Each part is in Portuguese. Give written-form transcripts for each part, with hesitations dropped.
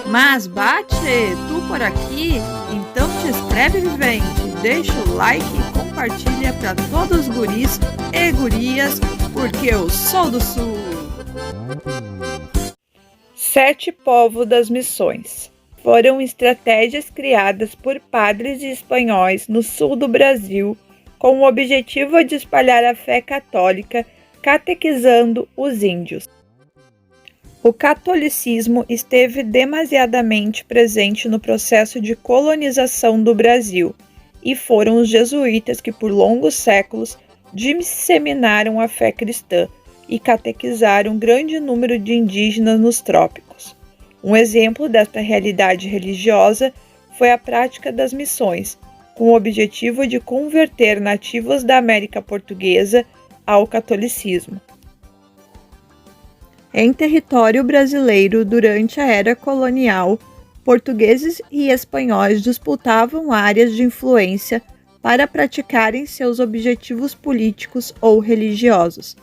Mas bate, tu por aqui? Então te inscreve, vivente, deixa o like e compartilha para todos os guris e gurias, porque eu sou do Sul. 7 povos das missões. Foram estratégias criadas por padres e espanhóis no sul do Brasil com o objetivo de espalhar a fé católica, catequizando os índios. O catolicismo esteve demasiadamente presente no processo de colonização do Brasil, e foram os jesuítas que por longos séculos disseminaram a fé cristã e catequizaram um grande número de indígenas nos trópicos. Um exemplo desta realidade religiosa foi a prática das missões, com o objetivo de converter nativos da América Portuguesa ao catolicismo. Em território brasileiro, durante a era colonial, portugueses e espanhóis disputavam áreas de influência para praticarem seus objetivos políticos ou religiosos.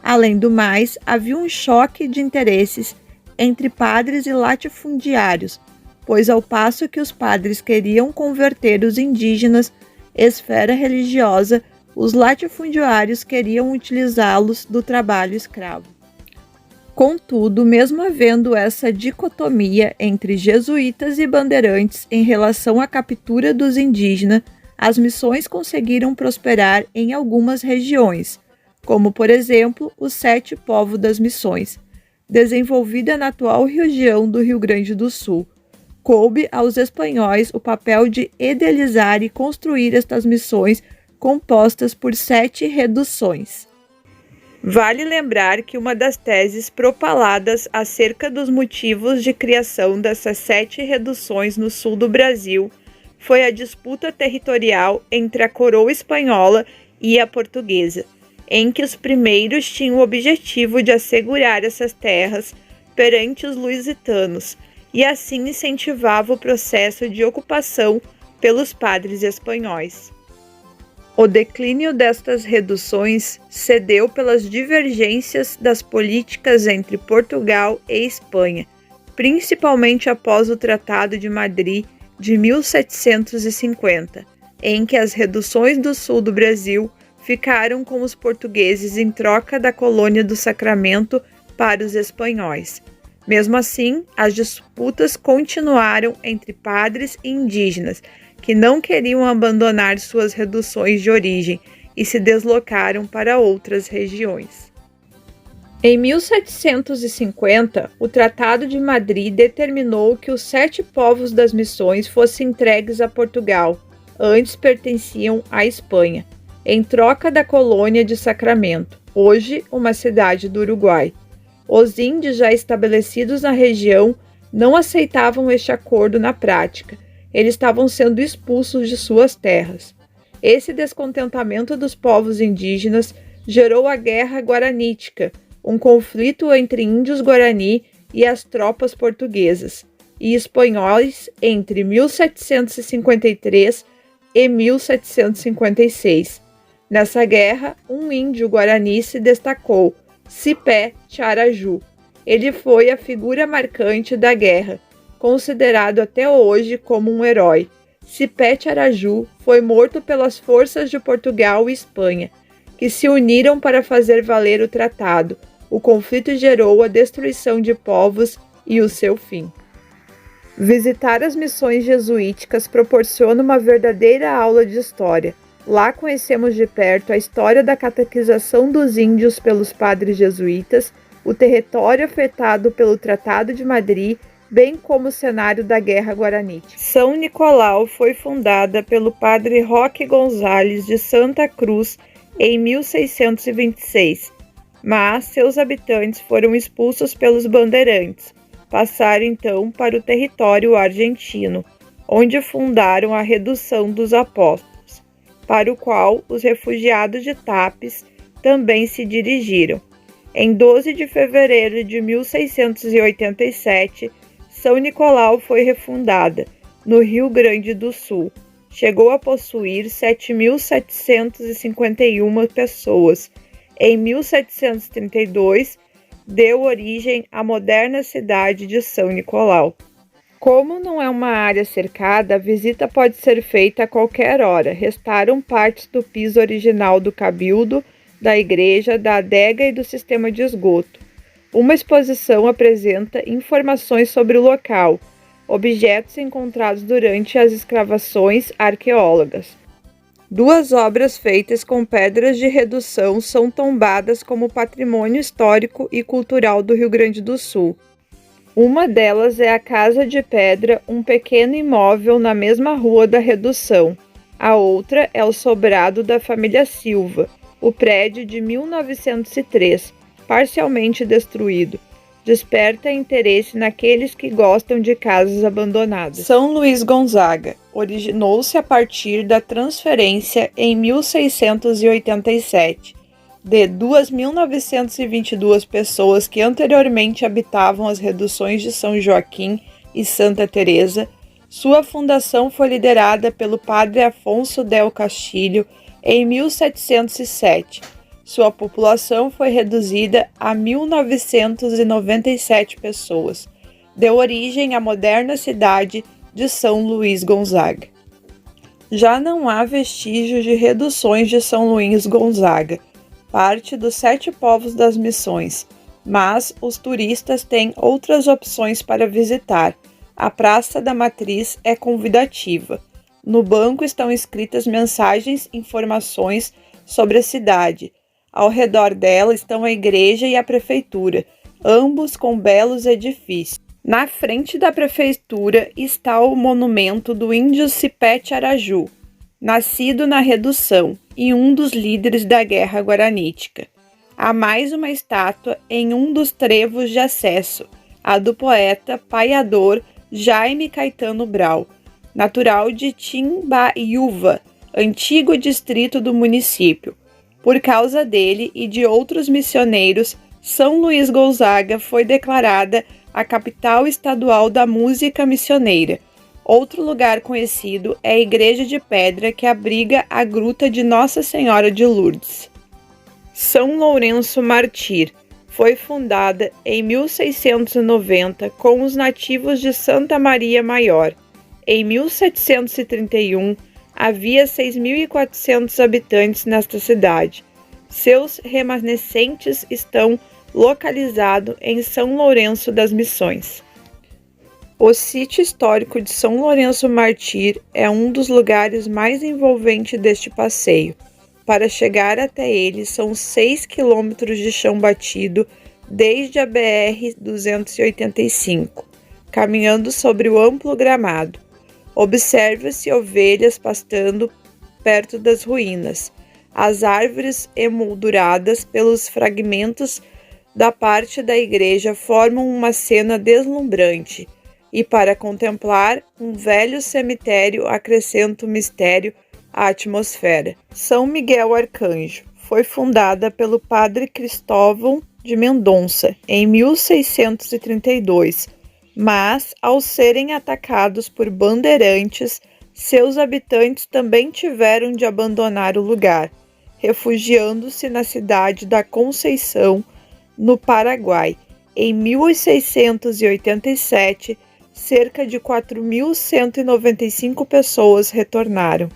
Além do mais, havia um choque de interesses entre padres e latifundiários, pois ao passo que os padres queriam converter os indígenas à esfera religiosa, os latifundiários queriam utilizá-los do trabalho escravo. Contudo, mesmo havendo essa dicotomia entre jesuítas e bandeirantes em relação à captura dos indígenas, as missões conseguiram prosperar em algumas regiões, como por exemplo os 7 povos das missões, desenvolvida na atual região do Rio Grande do Sul. Coube aos espanhóis o papel de idealizar e construir estas missões compostas por 7 reduções. Vale lembrar que uma das teses propaladas acerca dos motivos de criação dessas 7 reduções no sul do Brasil foi a disputa territorial entre a coroa espanhola e a portuguesa, em que os primeiros tinham o objetivo de assegurar essas terras perante os lusitanos, e assim incentivava o processo de ocupação pelos padres espanhóis. O declínio destas reduções cedeu pelas divergências das políticas entre Portugal e Espanha, principalmente após o Tratado de Madrid de 1750, em que as reduções do sul do Brasil ficaram com os portugueses em troca da colônia do Sacramento para os espanhóis. Mesmo assim, as disputas continuaram entre padres e indígenas, que não queriam abandonar suas reduções de origem e se deslocaram para outras regiões. Em 1750, o Tratado de Madrid determinou que os 7 povos das missões fossem entregues a Portugal, antes pertenciam à Espanha, em troca da colônia de Sacramento, hoje uma cidade do Uruguai. Os índios já estabelecidos na região não aceitavam este acordo na prática. Eles estavam sendo expulsos de suas terras. Esse descontentamento dos povos indígenas gerou a Guerra Guaranítica, um conflito entre índios Guarani e as tropas portuguesas e espanhóis entre 1753 e 1756. Nessa guerra, um índio Guarani se destacou, Cipé Tiaraju. Ele foi a figura marcante da guerra, considerado até hoje como um herói. Cipé Tiaraju foi morto pelas forças de Portugal e Espanha, que se uniram para fazer valer o tratado. O conflito gerou a destruição de povos e o seu fim. Visitar as missões jesuíticas proporciona uma verdadeira aula de história. Lá conhecemos de perto a história da catequização dos índios pelos padres jesuítas, o território afetado pelo Tratado de Madrid, bem como o cenário da Guerra Guaranítica. São Nicolau foi fundada pelo padre Roque Gonzalez de Santa Cruz em 1626, mas seus habitantes foram expulsos pelos bandeirantes. Passaram então para o território argentino, onde fundaram a Redução dos Apóstolos, para o qual os refugiados de Tapes também se dirigiram. Em 12 de fevereiro de 1687, São Nicolau foi refundada, no Rio Grande do Sul. Chegou a possuir 7.751 pessoas. Em 1732, deu origem à moderna cidade de São Nicolau. Como não é uma área cercada, a visita pode ser feita a qualquer hora. Restaram partes do piso original do cabildo, da igreja, da adega e do sistema de esgoto. Uma exposição apresenta informações sobre o local, objetos encontrados durante as escavações arqueólogas. Duas obras feitas com pedras de redução são tombadas como patrimônio histórico e cultural do Rio Grande do Sul. Uma delas é a Casa de Pedra, um pequeno imóvel na mesma rua da Redução. A outra é o sobrado da família Silva, o prédio de 1903, parcialmente destruído. Desperta interesse naqueles que gostam de casas abandonadas. São Luís Gonzaga originou-se a partir da transferência em 1687 de 2.922 pessoas que anteriormente habitavam as reduções de São Joaquim e Santa Teresa. Sua fundação foi liderada pelo padre Afonso del Castillo em 1707. Sua população foi reduzida a 1.997 pessoas. Deu origem à moderna cidade de São Luís Gonzaga. Já não há vestígios de reduções de São Luís Gonzaga, parte dos 7 povos das missões, mas os turistas têm outras opções para visitar. A Praça da Matriz é convidativa. No banco estão escritas mensagens e informações sobre a cidade. Ao redor dela estão a igreja e a prefeitura, ambos com belos edifícios. Na frente da prefeitura está o monumento do índio Cipete Araju, nascido na Redução e um dos líderes da Guerra Guaranítica. Há mais uma estátua em um dos trevos de acesso, a do poeta paiador Jaime Caetano Brau, natural de Timbaiúva, antigo distrito do município. Por causa dele e de outros missioneiros, São Luís Gonzaga foi declarada a capital estadual da música missioneira. Outro lugar conhecido é a Igreja de Pedra, que abriga a Gruta de Nossa Senhora de Lourdes. São Lourenço Mártir foi fundada em 1690 com os nativos de Santa Maria Maior. Em 1731, havia 6.400 habitantes nesta cidade. Seus remanescentes estão localizados em São Lourenço das Missões. O sítio histórico de São Lourenço Mártir é um dos lugares mais envolventes deste passeio. Para chegar até ele são 6 quilômetros de chão batido desde a BR-285, caminhando sobre o amplo gramado. Observa-se ovelhas pastando perto das ruínas. As árvores emolduradas pelos fragmentos da parte da igreja formam uma cena deslumbrante. E para contemplar um velho cemitério acrescenta o mistério à atmosfera. São Miguel Arcanjo foi fundada pelo padre Cristóvão de Mendonça em 1632, mas ao serem atacados por bandeirantes, seus habitantes também tiveram de abandonar o lugar, refugiando-se na cidade da Conceição, no Paraguai. Em 1687, cerca de 4.195 pessoas retornaram.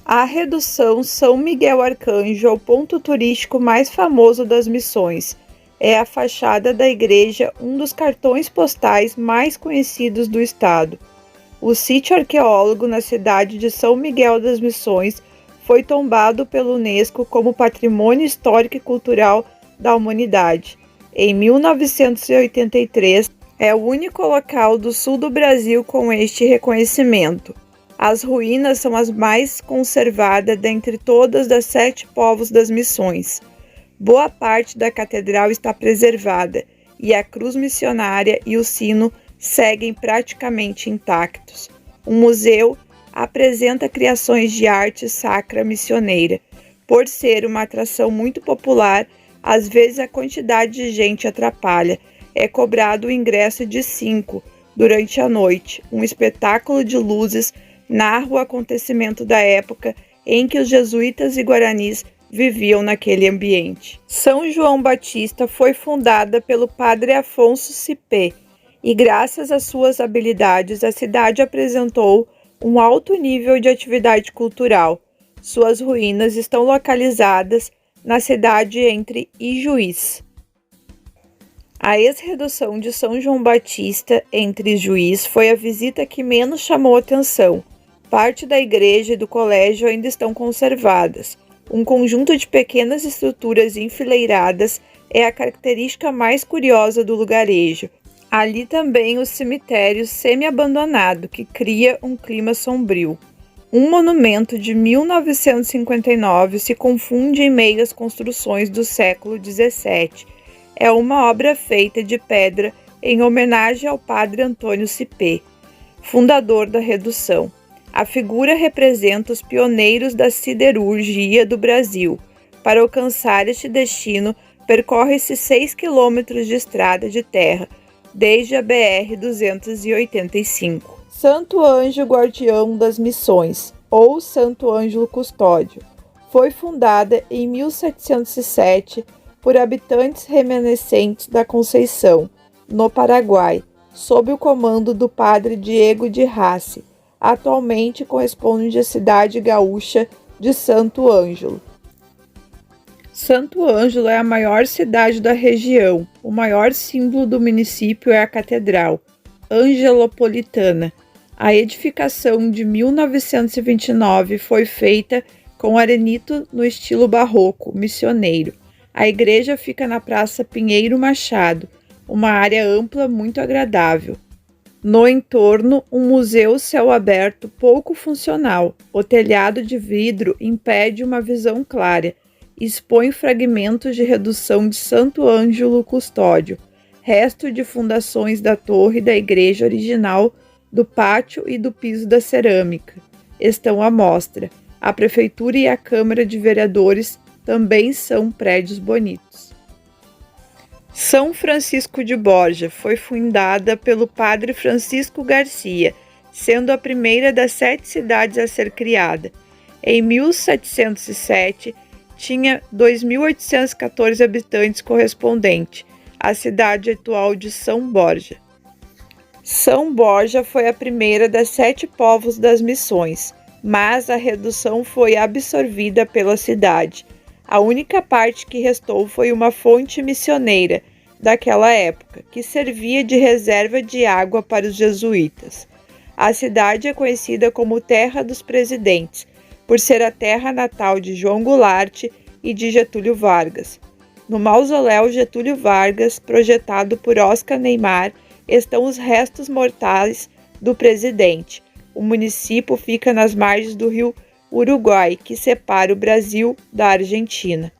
A Redução São Miguel Arcanjo é o ponto turístico mais famoso das Missões. É a fachada da igreja, um dos cartões postais mais conhecidos do estado. O sítio arqueólogo na cidade de São Miguel das Missões foi tombado pela Unesco como Patrimônio Histórico e Cultural da Humanidade. Em 1983, é o único local do sul do Brasil com este reconhecimento. As ruínas são as mais conservadas dentre todas das 7 povos das Missões. Boa parte da catedral está preservada e a cruz missionária e o sino seguem praticamente intactos. O museu apresenta criações de arte sacra missioneira. Por ser uma atração muito popular, às vezes a quantidade de gente atrapalha. É cobrado o ingresso de 5 durante a noite. Um espetáculo de luzes narra o acontecimento da época em que os jesuítas e guaranis viviam naquele ambiente. São João Batista foi fundada pelo padre Afonso Cipé e graças às suas habilidades a cidade apresentou um alto nível de atividade cultural. Suas ruínas estão localizadas na cidade entre Ijuís. A ex-redução de São João Batista entre Juiz foi a visita que menos chamou atenção. Parte da igreja e do colégio ainda estão conservadas. Um conjunto de pequenas estruturas enfileiradas é a característica mais curiosa do lugarejo. Ali também o cemitério semi-abandonado, que cria um clima sombrio. Um monumento de 1959 se confunde em meio às construções do século XVII. É uma obra feita de pedra em homenagem ao padre Antônio Cipé, fundador da Redução. A figura representa os pioneiros da siderurgia do Brasil. Para alcançar este destino, percorre-se 6 quilômetros de estrada de terra, desde a BR-285. Santo Anjo Guardião das Missões, ou Santo Ângelo Custódio, foi fundada em 1707 por habitantes remanescentes da Conceição, no Paraguai, sob o comando do padre Diego de Rassi. Atualmente corresponde à cidade gaúcha de Santo Ângelo. Santo Ângelo é a maior cidade da região. O maior símbolo do município é a Catedral Angelopolitana. A edificação de 1929 foi feita com arenito no estilo barroco missioneiro. A igreja fica na Praça Pinheiro Machado, uma área ampla muito agradável. No entorno, um museu céu aberto pouco funcional. O telhado de vidro impede uma visão clara. Expõe fragmentos de redução de Santo Ângelo Custódio, resto de fundações da torre da igreja original, do pátio e do piso da cerâmica. Estão à mostra. A prefeitura e a Câmara de Vereadores também são prédios bonitos. São Francisco de Borja foi fundada pelo padre Francisco Garcia, sendo a primeira das 7 cidades a ser criada. Em 1707, tinha 2.814 habitantes correspondente à cidade atual de São Borja. São Borja foi a primeira das 7 povos das missões, mas a redução foi absorvida pela cidade. A única parte que restou foi uma fonte missioneira daquela época, que servia de reserva de água para os jesuítas. A cidade é conhecida como Terra dos Presidentes, por ser a terra natal de João Goulart e de Getúlio Vargas. No mausoléu Getúlio Vargas, projetado por Oscar Niemeyer, estão os restos mortais do presidente. O município fica nas margens do rio Uruguai, que separa o Brasil da Argentina.